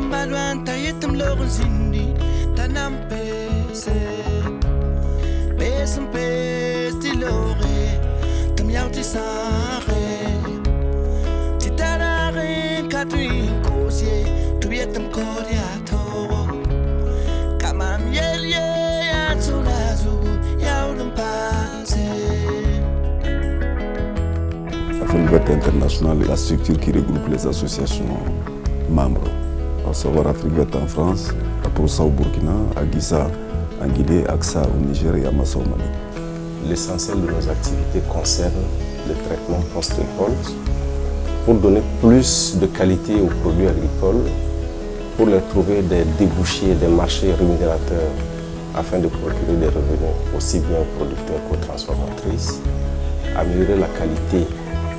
Malwan tayetum logun sindi tanam pese pesum pesti lore tam yauti sare titarare katui kosie tubietum koriato kamam yelie atsunazu yaudum pase. Afrique Verte International est la structure qui regroupe les associations membres, à savoir Afrique Verte en France, à Prosa au Burkina, à Guissa en Guinée, AXA au Niger et à Massa au Mali. L'essentiel de nos activités concerne le traitement post-récolte pour donner plus de qualité aux produits agricoles, pour leur trouver des débouchés, des marchés rémunérateurs afin de procurer des revenus aussi bien aux producteurs qu'aux transformatrices, améliorer la qualité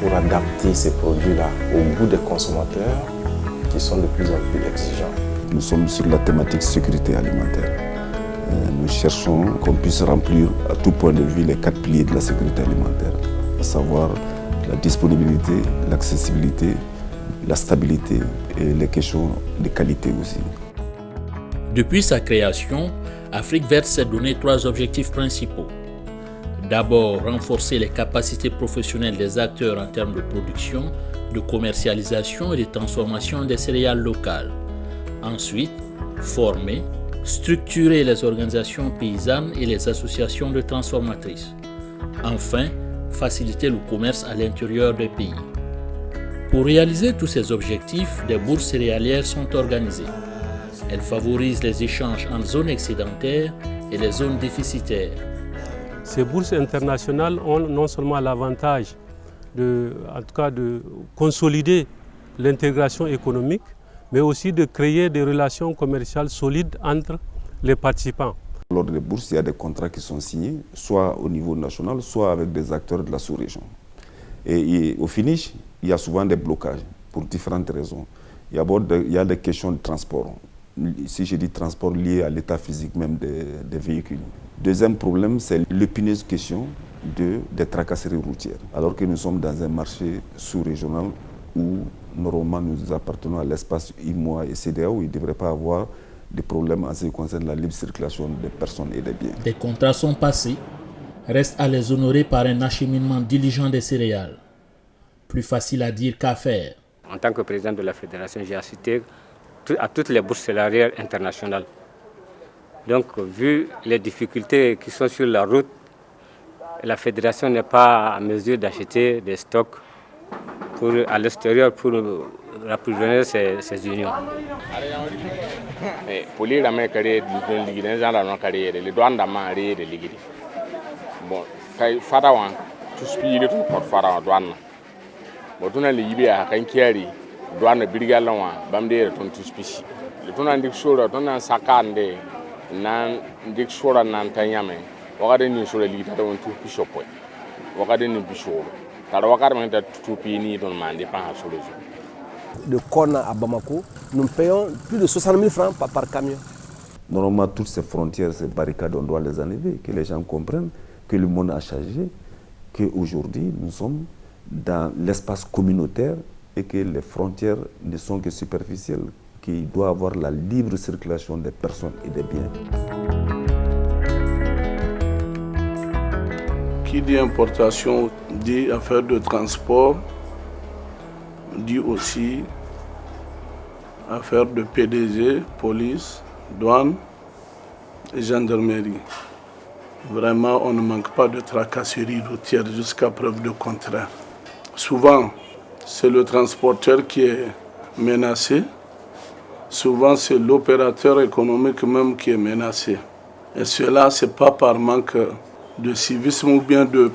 pour adapter ces produits-là au goût des consommateurs qui sont de plus en plus exigeants. Nous sommes sur la thématique sécurité alimentaire. Nous cherchons qu'on puisse remplir à tout point de vue les 4 piliers de la sécurité alimentaire, à savoir la disponibilité, l'accessibilité, la stabilité et les questions de qualité aussi. Depuis sa création, Afrique Verte s'est donné 3 objectifs principaux. D'abord, renforcer les capacités professionnelles des acteurs en termes de production, de commercialisation et de transformation des céréales locales. Ensuite, former, structurer les organisations paysannes et les associations de transformatrices. Enfin, faciliter le commerce à l'intérieur des pays. Pour réaliser tous ces objectifs, des bourses céréalières sont organisées. Elles favorisent les échanges entre zones excédentaires et les zones déficitaires. Ces bourses internationales ont non seulement l'avantage de consolider l'intégration économique, mais aussi de créer des relations commerciales solides entre les participants. Lors des bourses, il y a des contrats qui sont signés, soit au niveau national, soit avec des acteurs de la sous-région. Et au finish, il y a souvent des blocages pour différentes raisons. Il y a des questions de transport. Si je dis transport lié à l'état physique même des véhicules. Deuxième problème, c'est l'épineuse question des tracasseries routières. Alors que nous sommes dans un marché sous-régional où normalement nous appartenons à l'espace IMOA et CEDEAO, il ne devrait pas avoir de problèmes en ce qui concerne la libre circulation des personnes et des biens. Des contrats sont passés, reste à les honorer par un acheminement diligent des céréales. Plus facile à dire qu'à faire. En tant que président de la fédération, j'ai assisté à toutes les bourses céréalières internationales. Donc, vu les difficultés qui sont sur la route, la fédération n'est pas en mesure d'acheter des stocks à l'extérieur pour approvisionner ces unions. nan dik sura nan tanyame wakade ni sura ligita won tu pishopo wakade ni bishoro tar wakade man ta tupi ni don mande pa solution. De Kona à Bamako, nous payons plus de 60 000 francs par camion. Normalement, toutes ces frontières, ces barricades, on doit les enlever, que les gens comprennent que le monde a changé, qu'aujourd'hui, nous sommes dans l'espace communautaire et que les frontières ne sont que superficielles, qu'il doit y avoir la libre circulation des personnes et des biens. Qui dit importation dit affaire de transport, dit aussi affaire de PDG, police, douane et gendarmerie. Vraiment, on ne manque pas de tracasseries routières jusqu'à preuve de contraire. Souvent, c'est le transporteur qui est menacé. Souvent, c'est l'opérateur économique même qui est menacé. Et cela, ce n'est pas par manque de civisme ou bien de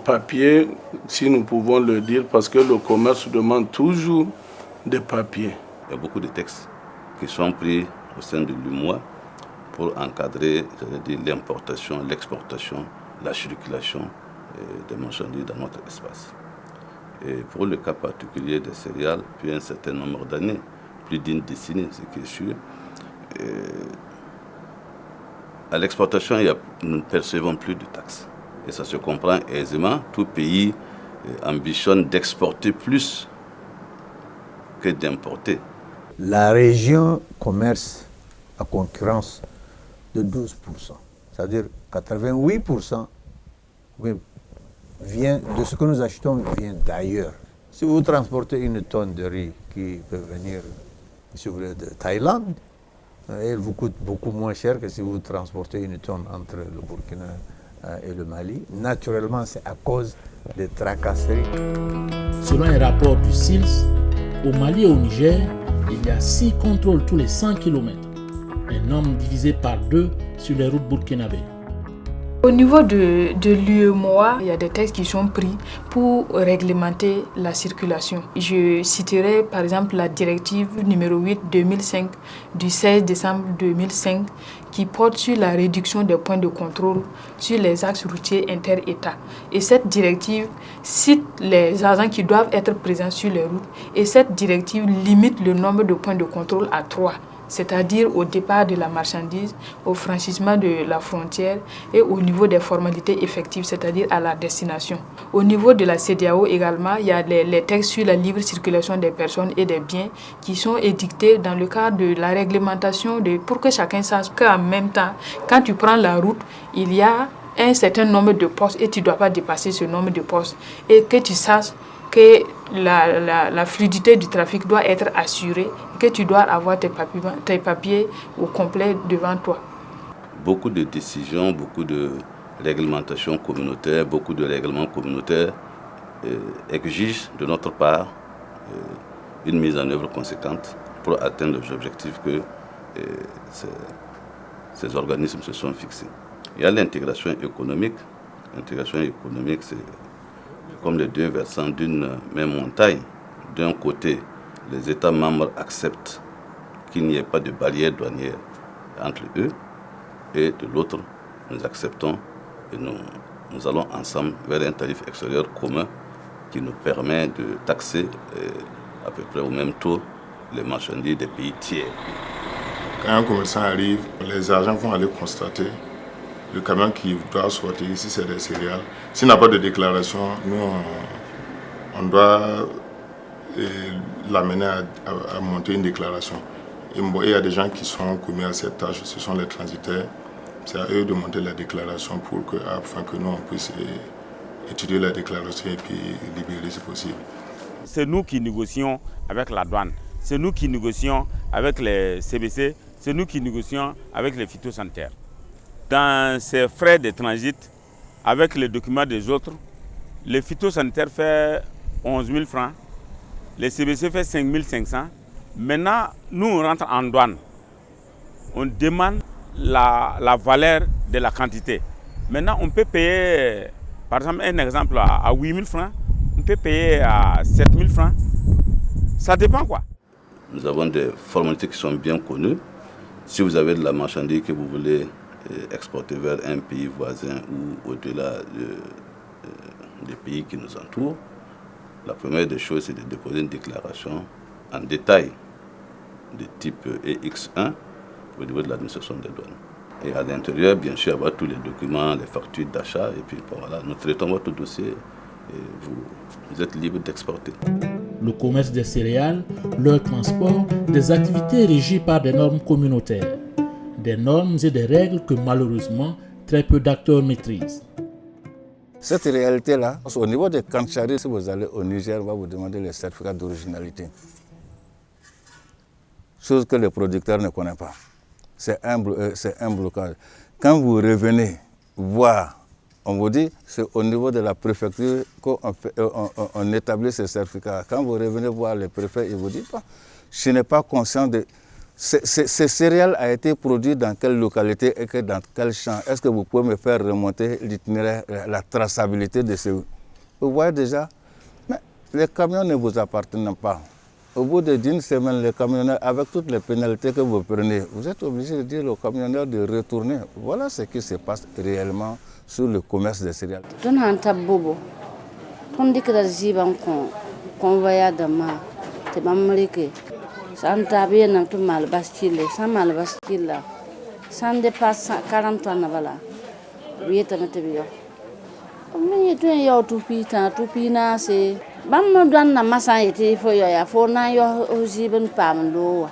papier, si nous pouvons le dire, parce que le commerce demande toujours des papiers. Il y a beaucoup de textes qui sont pris au sein de l'UMOA pour encadrer l'importation, l'exportation, la circulation des marchandises dans notre espace. Et pour le cas particulier des céréales, depuis un certain nombre d'années, plus d'une décennie, ce qui est sûr, à l'exportation, nous ne percevons plus de taxes. Et ça se comprend aisément. Tout pays ambitionne d'exporter plus que d'importer. La région commerce à concurrence de 12%. C'est-à-dire 88% vient de ce que nous achetons vient d'ailleurs. Si vous transportez une tonne de riz qui peut venir, si vous voulez, de Thaïlande, elle vous coûte beaucoup moins cher que si vous transportez une tonne entre le Burkina et le Mali. Naturellement, c'est à cause des tracasseries. Selon un rapport du SILS, au Mali et au Niger, il y a 6 contrôles tous les 100 km, un nombre divisé par 2 sur les routes burkinabées. Au niveau de l'UEMOA, il y a des textes qui sont pris pour réglementer la circulation. Je citerai par exemple la directive numéro 8-2005 du 16 décembre 2005 qui porte sur la réduction des points de contrôle sur les axes routiers inter-États. Et cette directive cite les agents qui doivent être présents sur les routes et cette directive limite le nombre de points de contrôle à 3. C'est-à-dire au départ de la marchandise, au franchissement de la frontière et au niveau des formalités effectives, c'est-à-dire à la destination. Au niveau de la CEDEAO également, il y a les textes sur la libre circulation des personnes et des biens qui sont édictés dans le cadre de la réglementation pour que chacun sache qu'en même temps, quand tu prends la route, il y a un certain nombre de postes et tu ne dois pas dépasser ce nombre de postes et que tu saches que la fluidité du trafic doit être assurée, que tu dois avoir tes papiers au complet devant toi. Beaucoup de décisions, beaucoup de réglementations communautaires, beaucoup de règlements communautaires exigent de notre part une mise en œuvre conséquente pour atteindre les objectifs que ces organismes se sont fixés. Il y a l'intégration économique. L'intégration économique, c'est comme les deux versants d'une même montagne. D'un côté, les États membres acceptent qu'il n'y ait pas de barrière douanière entre eux, et de l'autre, nous acceptons et nous allons ensemble vers un tarif extérieur commun qui nous permet de taxer à peu près au même taux les marchandises des pays tiers. Quand un commerçant arrive, les agents vont aller constater le camion qui doit sortir, ici c'est des céréales. S'il n'a pas de déclaration, nous on doit l'amener à monter une déclaration. Et il y a des gens qui sont commis à cette tâche, ce sont les transitaires. C'est à eux de monter la déclaration afin que nous on puisse étudier la déclaration et puis libérer si possible. C'est nous qui négocions avec la douane, c'est nous qui négocions avec les CBC, c'est nous qui négocions avec les phytosanitaires. Dans ces frais de transit, avec les documents des autres, les phytosanitaires fait 11 000 francs, les CBC fait 5 500. Maintenant, nous on rentre en douane. On demande la valeur de la quantité. Maintenant, on peut payer, par exemple, un exemple à 8 000 francs, on peut payer à 7 000 francs. Ça dépend quoi. Nous avons des formalités qui sont bien connues. Si vous avez de la marchandise que vous voulez exporter vers un pays voisin ou au-delà des pays qui nous entourent, la première des choses, c'est de déposer une déclaration en détail de type EX1 au niveau de l'administration des douanes. Et à l'intérieur, bien sûr, avoir tous les documents, les factures d'achat, et puis voilà, nous traitons votre dossier et vous êtes libre d'exporter. Le commerce des céréales, leur transport, des activités régies par des normes communautaires. Des normes et des règles que malheureusement très peu d'acteurs maîtrisent. Cette réalité-là, au niveau des Kanchari, si vous allez au Niger, on va vous demander les certificats d'originalité. Chose que les producteurs ne connaissent pas. C'est un blocage. Quand vous revenez voir, on vous dit, c'est au niveau de la préfecture qu'on établit ces certificats. Quand vous revenez voir les préfets, ils vous disent, je n'ai pas conscience de... Ces céréales a été produit dans quelle localité et dans quel champ? Est-ce que vous pouvez me faire remonter l'itinéraire, la traçabilité de ces... Vous voyez déjà, mais les camions ne vous appartiennent pas. Au bout d'une semaine, les camionneurs, avec toutes les pénalités que vous prenez, vous êtes obligé de dire aux camionneurs de retourner. Voilà ce qui se passe réellement sur le commerce des céréales. Sans tabier n'a tout mal basculé, sans mal basculé, sans dépasse 40 ans voilà. Oui, t'en es bien. Mais tu es au tout pita, c'est Bam douane na masa yeti fo yo ya fo na yo ozibun pam lo wa.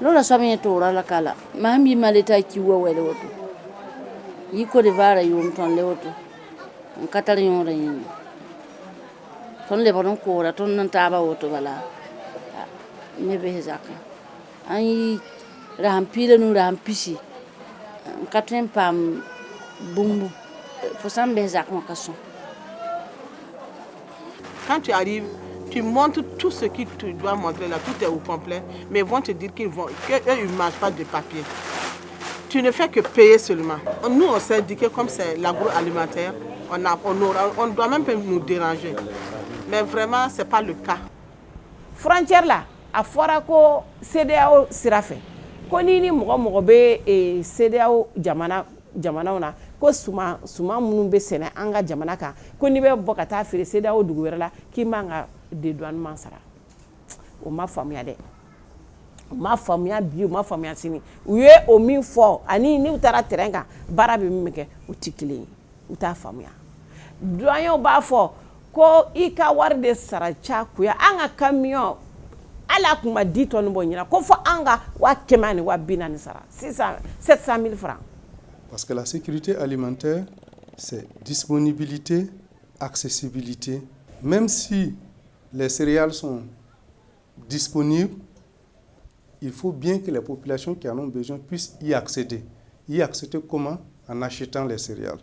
Lo la somi to la kala. Mambi maleta ki wo wele woto. Yi ko de vara yum ton le woto. On katari yon re yin. Ton le bonon ko ra ton nan taba woto wala. Me be zaka. Ai rampile nu rampisi. Katren pam bumbu. Faut s'en bezak mon casson. Quand tu arrives, tu montres tout ce que tu dois montrer là, tout est au complet, mais ils vont te dire qu'eux, ils ne mangent pas de papier. Tu ne fais que payer seulement. Nous, on s'est dit que comme c'est l'agroalimentaire, on doit même pas nous déranger. Mais vraiment, ce n'est pas le cas. Frontière là, à Forako, CDAO Sirafe. Konini Mogobe et CDAO Jamana ona. Ko suma munun be sene anga jamana kan ko ni be bokata fere seda o dugu wɛrɛ la ki manga dédouanement sara o ma famuya dɛ o ma famuya bi o ma famuya sini u ye o min fɔ ani ni u taara terrain kan baara bɛ min kɛ u ti kelen u t'a famuya doyen b'a fɔ ko i ka wari de sara cakuya an ka camion ala kun ma 10 tonnes bɔ ɲina ko fɔ an ka 100 ni 40 sara 700 000 francs. Parce que la sécurité alimentaire, c'est disponibilité, accessibilité. Même si les céréales sont disponibles, il faut bien que les populations qui en ont besoin puissent y accéder. Y accéder comment? En achetant les céréales.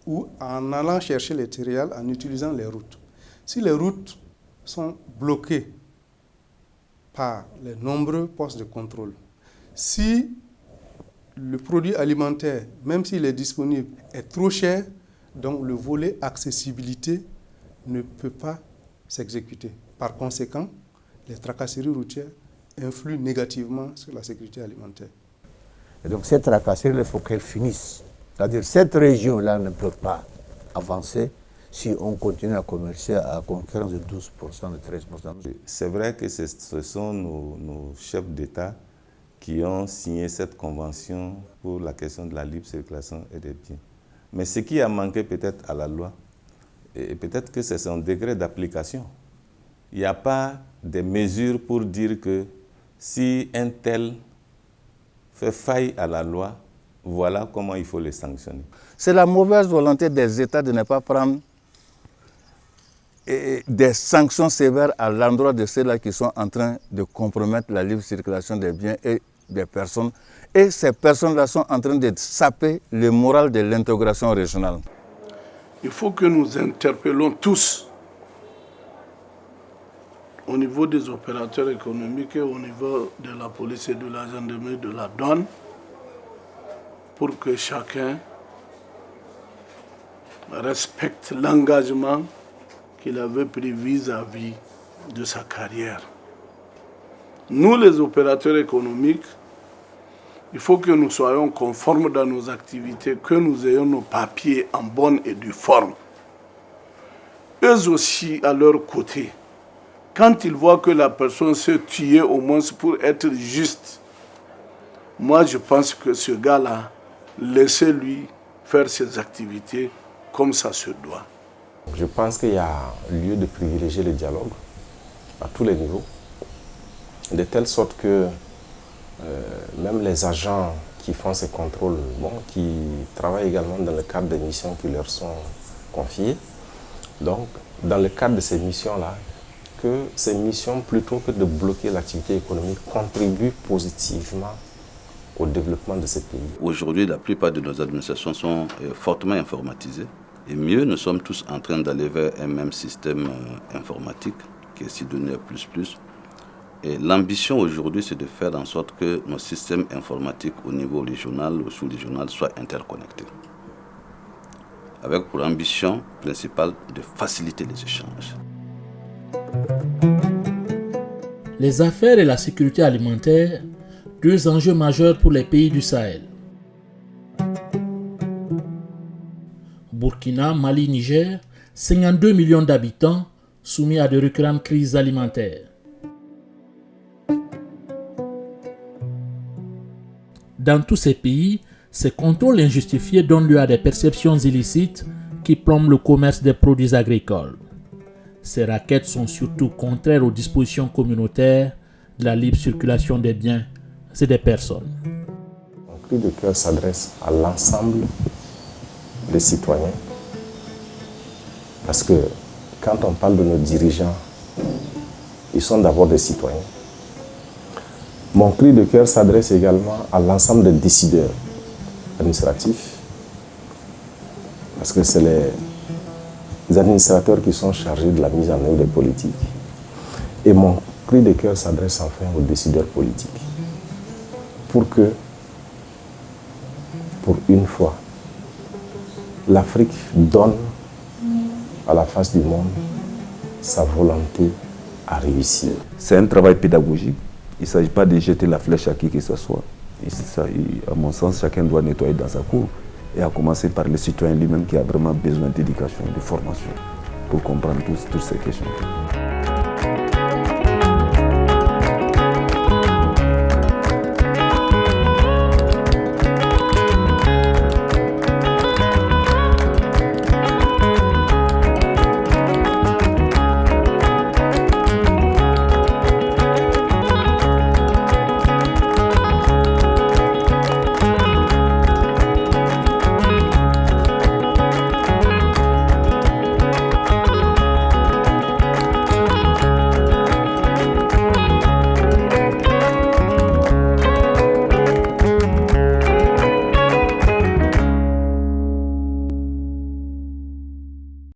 Ou en allant chercher les céréales en utilisant les routes. Si les routes sont bloquées par les nombreux postes de contrôle, si le produit alimentaire, même s'il est disponible, est trop cher, donc le volet accessibilité ne peut pas s'exécuter. Par conséquent, les tracasseries routières influent négativement sur la sécurité alimentaire. Et donc cette tracasserie, il faut qu'elle finisse. C'est-à-dire cette région-là ne peut pas avancer si on continue à commercer à concurrence de 12%, de 13%. C'est vrai que ce sont nos chefs d'État qui ont signé cette convention pour la question de la libre circulation et des biens. Mais ce qui a manqué peut-être à la loi, et peut-être que c'est son degré d'application. Il n'y a pas de mesures pour dire que si un tel fait faille à la loi, voilà comment il faut les sanctionner. C'est la mauvaise volonté des États de ne pas prendre des sanctions sévères à l'endroit de ceux-là qui sont en train de compromettre la libre circulation des biens et des personnes. Et ces personnes-là sont en train de saper le moral de l'intégration régionale. Il faut que nous interpellons tous, au niveau des opérateurs économiques et au niveau de la police et de la gendarmerie, de la douane, pour que chacun respecte l'engagement qu'il avait pris vis-à-vis de sa carrière. Nous, les opérateurs économiques, il faut que nous soyons conformes dans nos activités, que nous ayons nos papiers en bonne et due forme. Eux aussi, à leur côté, quand ils voient que la personne s'est tuée au moins pour être juste, moi je pense que ce gars-là, laissez-lui faire ses activités comme ça se doit. Je pense qu'il y a lieu de privilégier le dialogue à tous les niveaux, de telle sorte que même les agents qui font ces contrôles, qui travaillent également dans le cadre des missions qui leur sont confiées, donc dans le cadre de ces missions-là, que ces missions, plutôt que de bloquer l'activité économique, contribuent positivement au développement de ces pays. Aujourd'hui, la plupart de nos administrations sont fortement informatisées. Et mieux, nous sommes tous en train d'aller vers un même système informatique qui est Sidonia++. Et l'ambition aujourd'hui, c'est de faire en sorte que nos systèmes informatiques au niveau régional ou sous-régional soient interconnectés. Avec pour ambition principale de faciliter les échanges. Les affaires et la sécurité alimentaire, deux enjeux majeurs pour les pays du Sahel. Burkina, Mali, Niger, 52 millions d'habitants soumis à de récurrentes crises alimentaires. Dans tous ces pays, ces contrôles injustifiés donnent lieu à des perceptions illicites qui plombent le commerce des produits agricoles. Ces raquettes sont surtout contraires aux dispositions communautaires de la libre circulation des biens et des personnes. Mon cri de cœur s'adresse à l'ensemble des citoyens, parce que quand on parle de nos dirigeants, ils sont d'abord des citoyens. Mon cri de cœur s'adresse également à l'ensemble des décideurs administratifs, parce que c'est les administrateurs qui sont chargés de la mise en œuvre des politiques. Et mon cri de cœur s'adresse enfin aux décideurs politiques, pour que, pour une fois, l'Afrique donne à la face du monde sa volonté à réussir. C'est un travail pédagogique. Il ne s'agit pas de jeter la flèche à qui que ce soit. À mon sens, chacun doit nettoyer dans sa cour. Et à commencer par le citoyen lui-même qui a vraiment besoin d'éducation, de formation pour comprendre toutes ces questions.